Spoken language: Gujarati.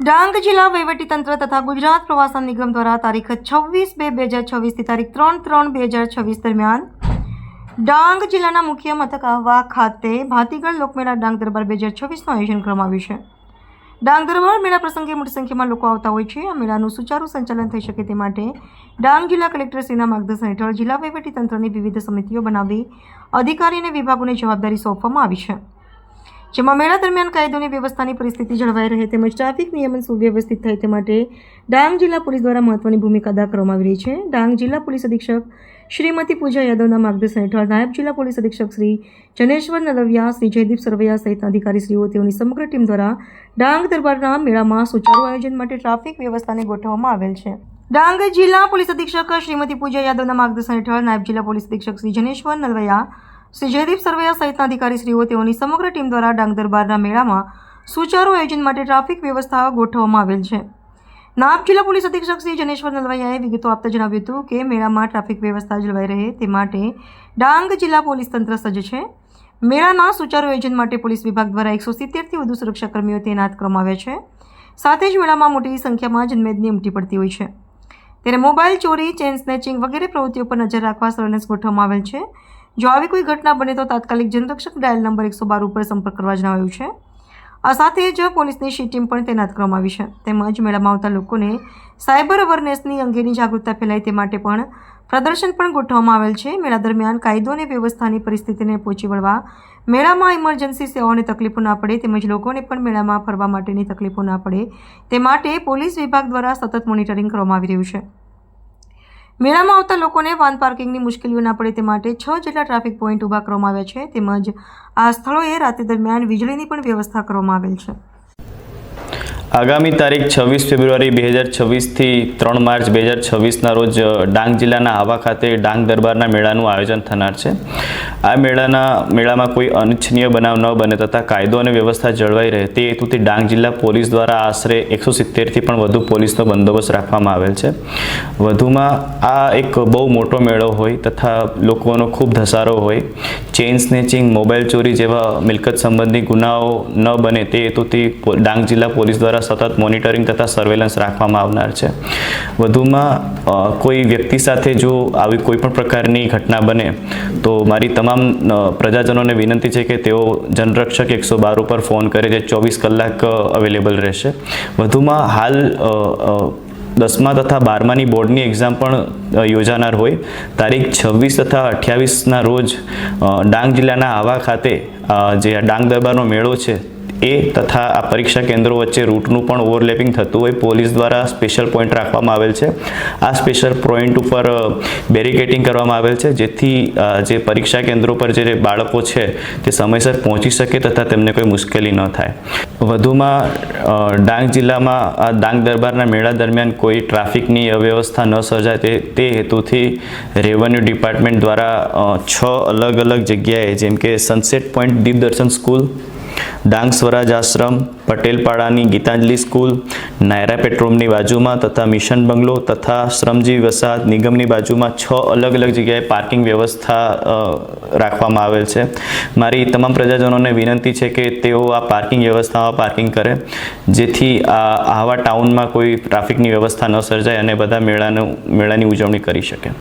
ડાંગ જિલ્લા વહીવટીતંત્ર તથા ગુજરાત પ્રવાસન નિગમ દ્વારા તારીખ 26/2/2026 થી તારીખ 3/3/2026 દરમિયાન ડાંગ જિલ્લાના મુખ્ય મથક આહવા ખાતે ભાતીગળ લોકમેળા ડાંગ દરબાર 2026નું આયોજન કરવામાં આવ્યું છે। ડાંગ દરબાર મેળા પ્રસંગે મોટી સંખ્યામાં લોકો આવતા હોય છે। આ મેળાનું સુચારુ સંચાલન થઈ શકે તે માટે ડાંગ જિલ્લા કલેક્ટરશ્રીના માર્ગદર્શન હેઠળ જિલ્લા વહીવટીતંત્રની વિવિધ સમિતિઓ બનાવી અધિકારી અને વિભાગોને જવાબદારી સોંપવામાં આવી છે, જેમાં મેળા દરમિયાન કાયદોની વ્યવસ્થાની પરિસ્થિતિ જળવાઈ રહે તેમજ ટ્રાફિક નિયમન સુવ્યવસ્થિત થાય તે માટે ડાંગ જિલ્લા પોલીસ દ્વારા મહત્વની ભૂમિકા અદા કરવામાં આવી રહી છે। ડાંગ જિલ્લા પોલીસ અધિક્ષક શ્રીમતી પૂજા યાદવના માર્ગદર્શન હેઠળ નાયબ જિલ્લા પોલીસ અધિક્ષક શ્રી જનેશ્વર નલવિયા, શ્રી જયદીપ સરવૈયા સહિતના અધિકારીશ્રીઓ તેઓની સમગ્ર ટીમ દ્વારા ડાંગ દરબારના મેળામાં સુચારુ આયોજન માટે ટ્રાફિક વ્યવસ્થાને ગોઠવવામાં આવેલ છે। ડાંગ જિલ્લા પોલીસ અધિક્ષક શ્રીમતી પૂજા યાદવના માર્ગદર્શન હેઠળ નાયબ જિલ્લા પોલીસ અધિક્ષક શ્રી જનેશ્વર નલવૈયા, શ્રી જયદીપ સરવૈયા સહિતના અધિકારીશ્રીઓ તેઓની સમગ્ર ટીમ દ્વારા ડાંગ દરબારના મેળામાં સુચારુ આયોજન માટે ટ્રાફિક વ્યવસ્થા ગોઠવવામાં આવેલ છે। નાયબ જિલ્લા પોલીસ અધિક્ષક શ્રી જનેશ્વર નલવૈયાએ વિગતો આપતા જણાવ્યું હતું કે મેળામાં ટ્રાફિક વ્યવસ્થા જળવાઈ રહે તે માટે ડાંગ જિલ્લા પોલીસ તંત્ર સજ્જ છે। મેળાના સુચારુ આયોજન માટે પોલીસ વિભાગ દ્વારા 170થી વધુ સુરક્ષાકર્મીઓ તૈનાત કરવામાં આવ્યા છે। સાથે જ મેળામાં મોટી સંખ્યામાં જનમેદની ઉમટી પડતી હોય છે, ત્યારે મોબાઈલ ચોરી, ચેન સ્નેચિંગ વગેરે પ્રવૃત્તિઓ પર નજર રાખવા સર્વેલન્સ ગોઠવવામાં આવેલ છે। જો આવી કોઈ ઘટના બને તો તાત્કાલિક જનરક્ષક ડાયલ નંબર 112 ઉપર સંપર્ક કરવા જણાવાયું છે। આ સાથે જ પોલીસની શી ટીમ પણ તૈનાત કરવામાં આવી છે, તેમજ મેળામાં આવતા લોકોને સાયબર અવેરનેસની અંગેની જાગૃતતા ફેલાય તે માટે પણ પ્રદર્શન પણ ગોઠવવામાં આવેલ છે। મેળા દરમિયાન કાયદો અને વ્યવસ્થાની પરિસ્થિતિને પહોંચી વળવા, મેળામાં ઇમરજન્સી સેવાઓને તકલીફો ના પડે તેમજ લોકોને પણ મેળામાં ફરવા માટેની તકલીફો ના પડે તે માટે પોલીસ વિભાગ દ્વારા સતત મોનિટરિંગ કરવામાં આવી રહ્યું છે। મેળામાં આવતા લોકોને વાહન પાર્કિંગની મુશ્કેલીઓ ના પડે તે માટે 6 જેટલા ટ્રાફિક પોઈન્ટ ઊભા કરવામાં આવ્યા છે, તેમજ આ સ્થળોએ રાત્રિ દરમિયાન વીજળીની પણ વ્યવસ્થા કરવામાં આવેલ છે। આગામી તારીખ 26 ફેબ્રુઆરી 2026 થી 3 માર્ચ 2026ના રોજ ડાંગ જિલ્લાના આહવા ખાતે ડાંગ દરબારના મેળાનું આયોજન થનાર છે। આ મેળામાં કોઈ અનિચ્છનીય બનાવ ન બને તથા કાયદો અને વ્યવસ્થા જળવાઈ રહે તે હેતુથી ડાંગ જિલ્લા પોલીસ દ્વારા આશરે 170થી પણ વધુ પોલીસનો બંદોબસ્ત રાખવામાં આવેલ છે। વધુમાં આ એક બહુ મોટો મેળો હોય તથા લોકોનો ખૂબ ધસારો હોય, ચેઇન સ્નેચિંગ, મોબાઈલ ચોરી જેવા મિલકત સંબંધી ગુનાઓ ન બને તે હેતુથી ડાંગ જિલ્લા પોલીસ દ્વારા સતત મોનિટરિંગ તથા સર્વેલન્સ રાખવામાં આવનાર છે। વધુમાં કોઈ વ્યક્તિ સાથે જો આવી કોઈ પણ પ્રકારની ઘટના બને તો મારી તમામ પ્રજાજનોને વિનંતી છે કે તેઓ જનરક્ષક 112 પર ફોન કરે, જે 24 કલાક અવેલેબલ રહેશે। વધુમાં હાલ 10મા તથા 12માની બોર્ડની એક્ઝામ પણ યોજાનાર હોય તારીખ 26 તથા 28ના રોજ ડાંગ જિલ્લાના આહવા ખાતે જે ડાંગ દરબારનો મેળો છે એ તથા આ પરીક્ષા કેન્દ્રો વચ્ચે રૂટનું પણ ઓવરલેપિંગ થતું હોય પોલીસ દ્વારા સ્પેશિયલ પોઈન્ટ રાખવામાં આવેલ છે। આ સ્પેશિયલ પોઈન્ટ ઉપર બેરિકેટિંગ કરવામાં આવેલ છે, જેથી જે પરીક્ષા કેન્દ્રો પર જે બાળકો છે તે સમયસર પહોંચી શકે તથા તેમને કોઈ મુશ્કેલી ન થાય। વધુમાં ડાંગ જિલ્લામાં આ ડાંગ દરબારના મેળા દરમિયાન કોઈ ટ્રાફિકની અવ્યવસ્થા ન સર્જાય તે હેતુથી રેવન્યુ ડિપાર્ટમેન્ટ દ્વારા 6 અલગ અલગ જગ્યાએ જેમ કે સનસેટ પોઈન્ટ દીપ દર્શન સ્કૂલ, ડાંગ સ્વરાજ આશ્રમ, પટેલપાડાની ગીતાંજલિ સ્કૂલ, નાયરા પેટ્રોલની બાજુમાં તથા મિશન બંગલો તથા શ્રમજીવી વસાહત નિગમની બાજુમાં 6 અલગ અલગ જગ્યાએ પાર્કિંગ વ્યવસ્થા રાખવામાં આવેલ છે। મારી તમામ પ્રજાજનોને વિનંતી છે કે તેઓ આ પાર્કિંગ વ્યવસ્થામાં પાર્કિંગ કરે, જેથી આહવા ટાઉનમાં કોઈ ટ્રાફિકની વ્યવસ્થા ન સર્જાય અને બધા મેળાની ઉજવણી કરી શકે।